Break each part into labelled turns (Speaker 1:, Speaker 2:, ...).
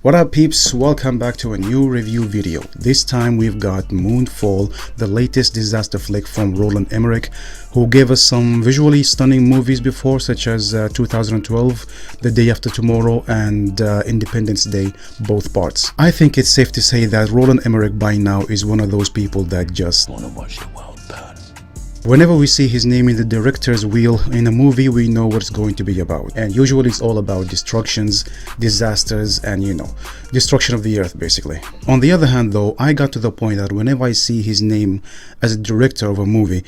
Speaker 1: What up peeps, welcome back to a new review video. This time we've got Moonfall, the latest disaster flick from Roland Emmerich, who gave us some visually stunning movies before, such as 2012, The Day After Tomorrow and Independence Day, both parts. I think it's safe to say that Roland Emmerich by now is one of those people that just wanna watch the world burn. Whenever we see his name in the director's wheel in a movie, we know what it's going to be about. And usually it's all about destructions, disasters, and destruction of the earth basically. On the other hand though, I got to the point that whenever I see his name as a director of a movie,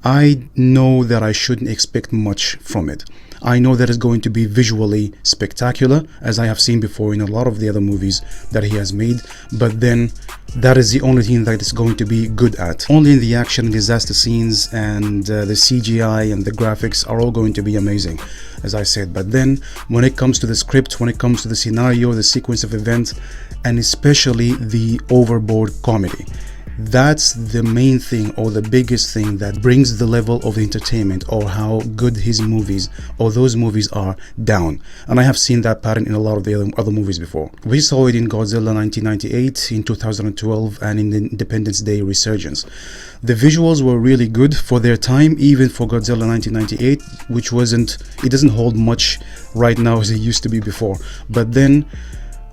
Speaker 1: I know that I shouldn't expect much from it. I know that it's going to be visually spectacular, as I have seen before in a lot of the other movies that he has made, but then that is the only thing that it's going to be good at. Only in the action and disaster scenes and the CGI and the graphics are all going to be amazing, as I said. But then when it comes to the script, when it comes to the scenario, the sequence of events, and especially the overboard comedy, that's the main thing or the biggest thing that brings the level of entertainment or how good his movies or those movies are down. And I have seen that pattern in a lot of the other movies before. We saw it in Godzilla 1998, in 2012, and in the Independence Day Resurgence. The visuals were really good for their time, even for Godzilla 1998, which it doesn't hold much right now as it used to be before. But then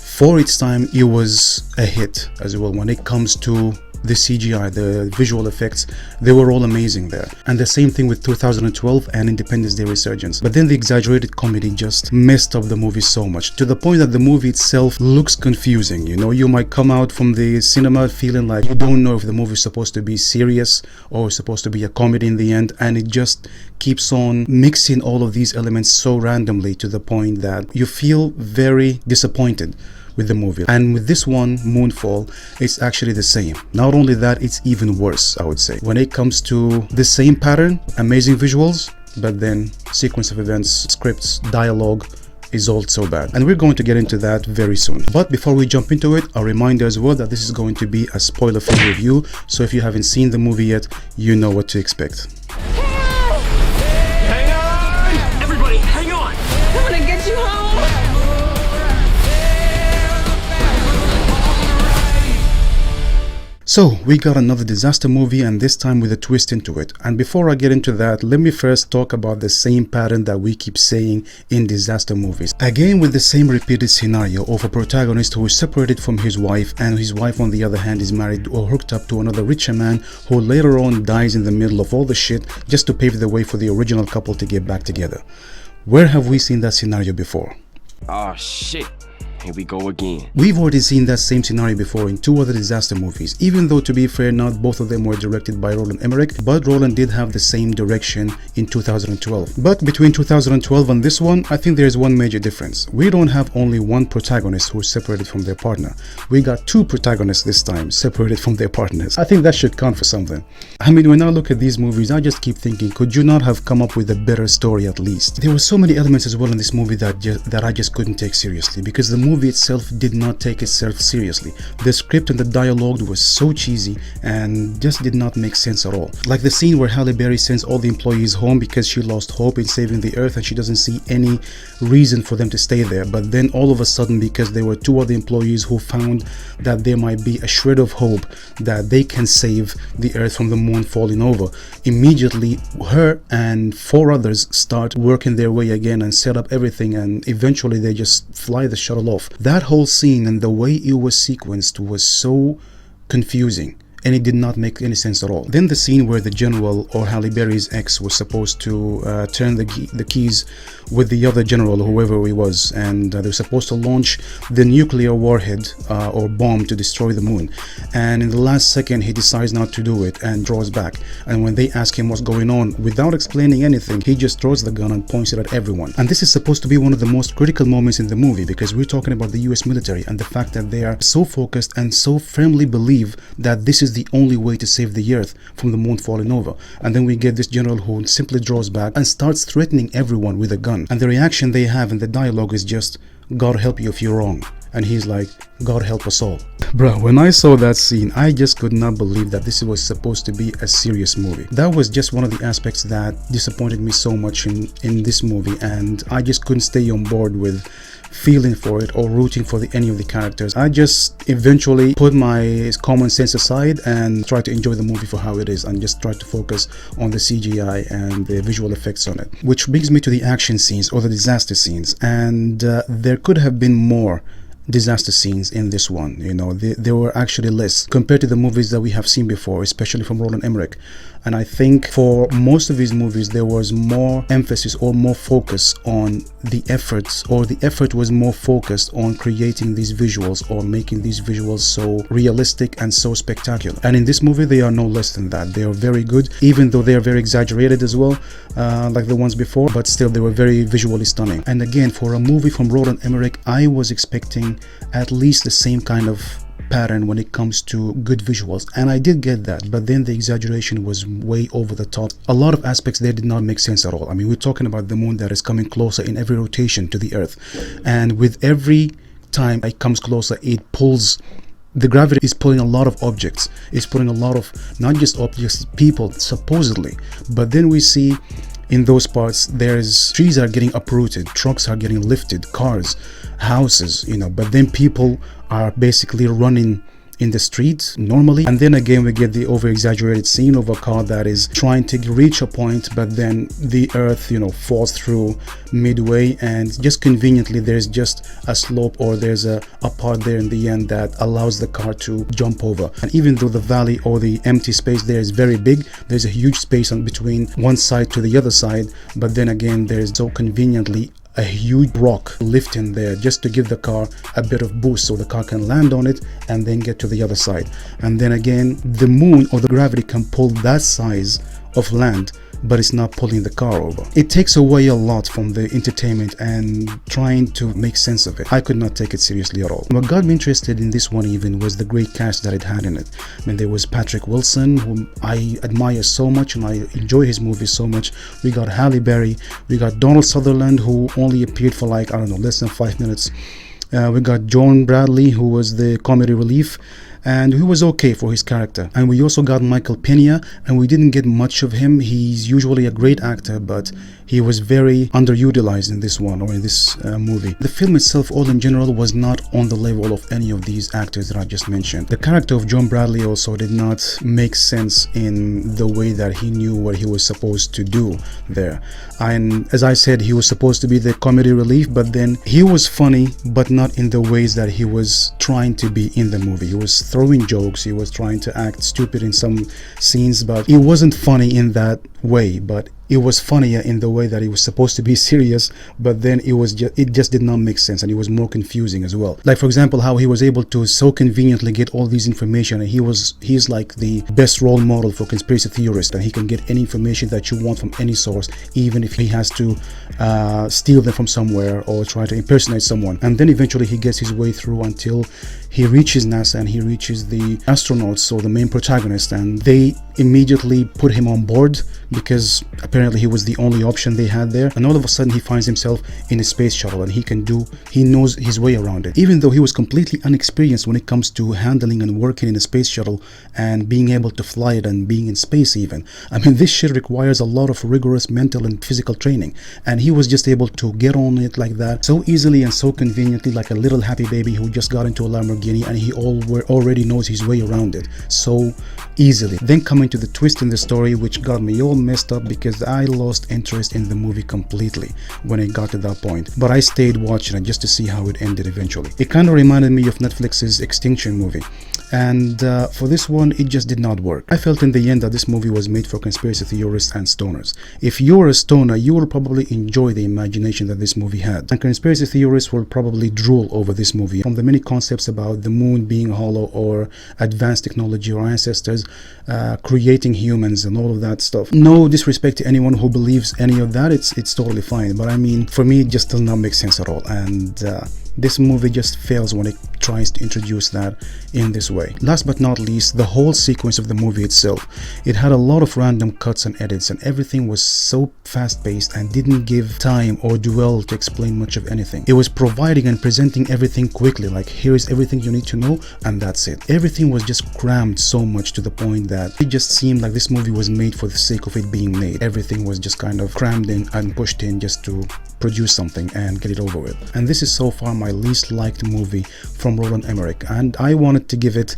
Speaker 1: for its time, it was a hit as well. When it comes to the CGI, the visual effects, they were all amazing there. And the same thing with 2012 and Independence Day Resurgence. But then the exaggerated comedy just messed up the movie so much, to the point that the movie itself looks confusing. You might come out from the cinema feeling like you don't know if the movie is supposed to be serious or supposed to be a comedy in the end, and it just keeps on mixing all of these elements so randomly to the point that you feel very disappointed with the movie. And with this one, Moonfall, it's actually the same. Not only that, it's even worse, I would say. When it comes to the same pattern, amazing visuals, but then sequence of events, scripts, dialogue is all so bad. And we're going to get into that very soon. But before we jump into it, a reminder as well that this is going to be a spoiler-free review, so if you haven't seen the movie yet, you know what to expect.
Speaker 2: Hang on! Everybody, hang on!
Speaker 3: I'm gonna get you home!
Speaker 1: So we got another disaster movie, and this time with a twist into it. And before I get into that, let me first talk about the same pattern that we keep saying in disaster movies. Again, with the same repeated scenario of a protagonist who is separated from his wife, and his wife on the other hand is married or hooked up to another richer man who later on dies in the middle of all the shit just to pave the way for the original couple to get back together. Where have we seen that scenario before?
Speaker 2: Oh shit. Here we go again.
Speaker 1: We've already seen that same scenario before in two other disaster movies, even though, to be fair, not both of them were directed by Roland Emmerich, but Roland did have the same direction in 2012. But between 2012 and this one, I think there's one major difference. We don't have only one protagonist who's separated from their partner. We got two protagonists this time, separated from their partners. I think that should count for something. I mean, when I look at these movies, I just keep thinking, could you not have come up with a better story at least? There were so many elements as well in this movie that I just couldn't take seriously, because the movie itself did not take itself seriously. The script and the dialogue was so cheesy and just did not make sense at all. Like the scene where Halle Berry sends all the employees home because she lost hope in saving the earth and she doesn't see any reason for them to stay there. But then all of a sudden, because there were two other employees who found that there might be a shred of hope that they can save the earth from the moon falling over, immediately her and four others start working their way again and set up everything, and eventually they just fly the shuttle off. That whole scene and the way it was sequenced was so confusing, and it did not make any sense at all. Then the scene where the general, or Halle Berry's ex, was supposed to turn the keys with the other general, whoever he was, and they were supposed to launch the nuclear warhead or bomb to destroy the moon, and in the last second he decides not to do it and draws back. And when they ask him what's going on, without explaining anything, he just throws the gun and points it at everyone. And this is supposed to be one of the most critical moments in the movie, because we're talking about the US military and the fact that they are so focused and so firmly believe that this is the only way to save the earth from the moon falling over. And then we get this general who simply draws back and starts threatening everyone with a gun, and the reaction they have in the dialogue is just, God help you if you're wrong. and he's like, God help us all. Bro, when I saw that scene, I just could not believe that this was supposed to be a serious movie. That was just one of the aspects that disappointed me so much in this movie, and I just couldn't stay on board with feeling for it or rooting for any of the characters. I just eventually put my common sense aside and tried to enjoy the movie for how it is, and just tried to focus on the CGI and the visual effects on it. Which brings me to the action scenes or the disaster scenes, and there could have been more disaster scenes in this one. You know, there were actually less compared to the movies that we have seen before, especially from Roland Emmerich. And I think for most of his movies there was more emphasis or more focus on the efforts, or the effort was more focused on creating these visuals or making these visuals so realistic and so spectacular. And in this movie they are no less than that. They are very good, even though they are very exaggerated as well, like the ones before, but still they were very visually stunning. And again, for a movie from Roland Emmerich, I was expecting at least the same kind of pattern when it comes to good visuals, and I did get that, but then the exaggeration was way over the top. A lot of aspects there did not make sense at all. I mean, we're talking about the moon that is coming closer in every rotation to the earth, and with every time it comes closer, it pulls, the gravity is pulling a lot of objects. It's pulling a lot of, not just objects, people supposedly, but then we see in those parts there's trees are getting uprooted, trucks are getting lifted, cars, houses, you know, but then people are basically running in the streets normally. And then again we get the over exaggerated scene of a car that is trying to reach a point, but then the earth, you know, falls through midway, and just conveniently there's just a slope, or there's a part there in the end that allows the car to jump over. And even though the valley or the empty space there is very big, there's a huge space in between one side to the other side, but then again there's so conveniently a huge rock lifting there just to give the car a bit of boost so the car can land on it and then get to the other side. And then again the moon or the gravity can pull that size of land, but it's not pulling the car over. It takes away a lot from the entertainment and trying to make sense of it. I could not take it seriously at all. What got me interested in this one even was the great cast that it had in it. I mean, there was Patrick Wilson, whom I admire so much and I enjoy his movies so much. We got Halle Berry, we got Donald Sutherland, who only appeared for like, I don't know, less than 5 minutes. We got John Bradley, who was the comedy relief, and he was okay for his character. And we also got Michael Pena, and we didn't get much of him. He's usually a great actor, but he was very underutilized in this one, or in this movie. The film itself, all in general, was not on the level of any of these actors that I just mentioned. The character of John Bradley also did not make sense in the way that he knew what he was supposed to do there. And as I said, he was supposed to be the comedy relief, but then he was funny, but not in the ways that he was trying to be in the movie. He was throwing jokes, he was trying to act stupid in some scenes, but it wasn't funny in that way. But it was funnier in the way that he was supposed to be serious, but then it just did not make sense, and it was more confusing as well. Like, for example, how he was able to so conveniently get all these information, and he's like the best role model for conspiracy theorists, and he can get any information that you want from any source, even if he has to steal them from somewhere or try to impersonate someone. And then eventually he gets his way through until he reaches NASA and he reaches the astronauts, or the main protagonist, and they immediately put him on board because apparently he was the only option they had there. And all of a sudden he finds himself in a space shuttle, and he knows his way around it, even though he was completely unexperienced when it comes to handling and working in a space shuttle and being able to fly it and being in space even. I mean, this shit requires a lot of rigorous mental and physical training, and he was just able to get on it like that so easily and so conveniently, like a little happy baby who just got into a Lamborghini, and he already knows his way around it so easily. Then coming to the twist in the story, which got me all messed up because I lost interest in the movie completely when it got to that point, but I stayed watching it just to see how it ended eventually. It kind of reminded me of Netflix's Extinction movie, and for this one it just did not work. I felt in the end that this movie was made for conspiracy theorists and stoners. If you're a stoner, you will probably enjoy the imagination that this movie had, and conspiracy theorists will probably drool over this movie, from the many concepts about the moon being hollow, or advanced technology, or ancestors creating humans and all of that stuff. No disrespect to anyone who believes any of that, it's totally fine, but I mean, for me it just does not make sense at all. And this movie just fails when it tries to introduce that in this way. Last but not least, the whole sequence of the movie itself. It had a lot of random cuts and edits, and everything was so fast-paced and didn't give time or dwell to explain much of anything. It was providing and presenting everything quickly, like here is everything you need to know and that's it. Everything was just crammed so much to the point that it just seemed like this movie was made for the sake of it being made. Everything was just kind of crammed in and pushed in just to produce something and get it over with. And this is so far my least liked movie from Roland Emmerich, and I wanted to give it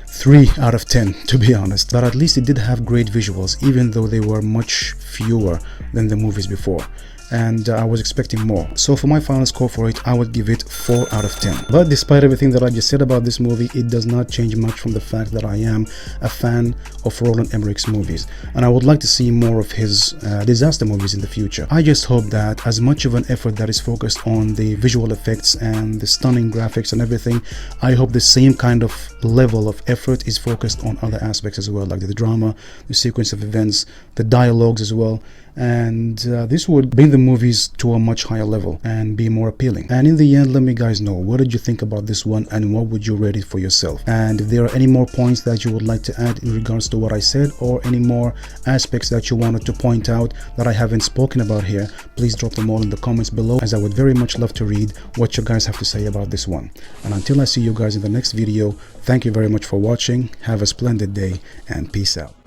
Speaker 1: 3 out of 10 to be honest, but at least it did have great visuals, even though they were much fewer than the movies before, and I was expecting more. So for my final score for it, I would give it 4 out of 10. But despite everything that I just said about this movie, it does not change much from the fact that I am a fan of Roland Emmerich's movies, and I would like to see more of his disaster movies in the future. I just hope that as much of an effort that is focused on the visual effects and the stunning graphics and everything, I hope the same kind of level of effort is focused on other aspects as well, like the drama, the sequence of events, the dialogues as well, and this would bring the movies to a much higher level and be more appealing. And in the end, let me guys know, what did you think about this one and what would you rate it for yourself? And if there are any more points that you would like to add in regards to what I said, or any more aspects that you wanted to point out that I haven't spoken about here, please drop them all in the comments below, as I would very much love to read what you guys have to say about this one. And until I see you guys in the next video, thank you very much for watching, have a splendid day, and peace out.